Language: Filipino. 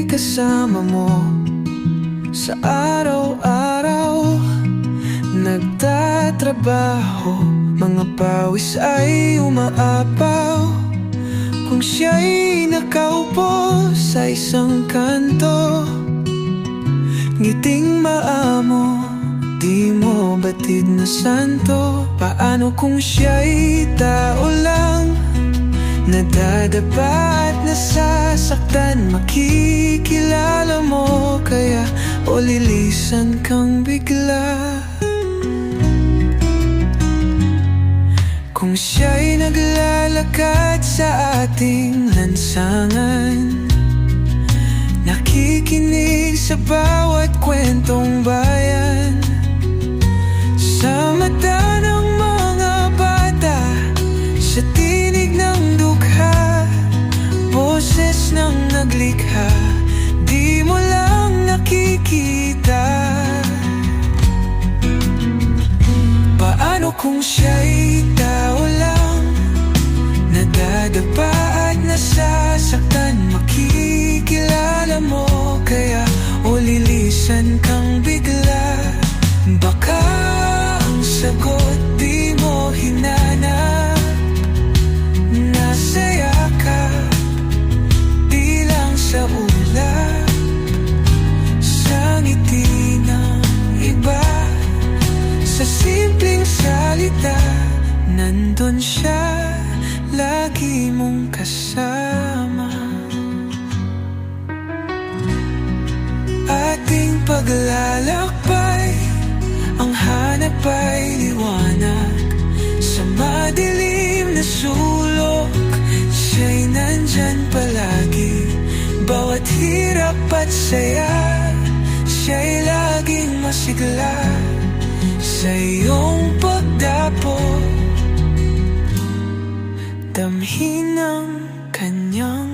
kasama mo sa araw-araw. Nagtatrabaho, mga pawis ay umaapaw. Kung siya'y nakaupo sa isang kanto, ngiting maamo, di mo batid na santo. Paano kung siya'y tao lang, nadadapa at nasasaktan? Makikilala mo kaya o lilisan kang bigla? Kung siya'y naglalakad sa ating lansangan, nakikinig sa bawat kwentong bayan, sa mata ng mga bata, sa tinig ng dukha, boses ng naglikha, di mo lang nakikita. Paano kung siya'y tao lang, nadadapa at nasasaktan? Makikilala mo kaya o lilisan kang bigla? Baka ang sagot di mo hinanap, nasa yakap, di lang sa ulap, sa ngiti ng iba, sa simpleng salita. Nandun siya, lagi mong kasama. Ating paglalakbay, ang hanap ay liwanag. Sa madilim na sulok, siya'y nandyan palagi. Bawat hirap at saya, siya'y laging masigla. Sa iyong pagdapo, damhin ang kanyang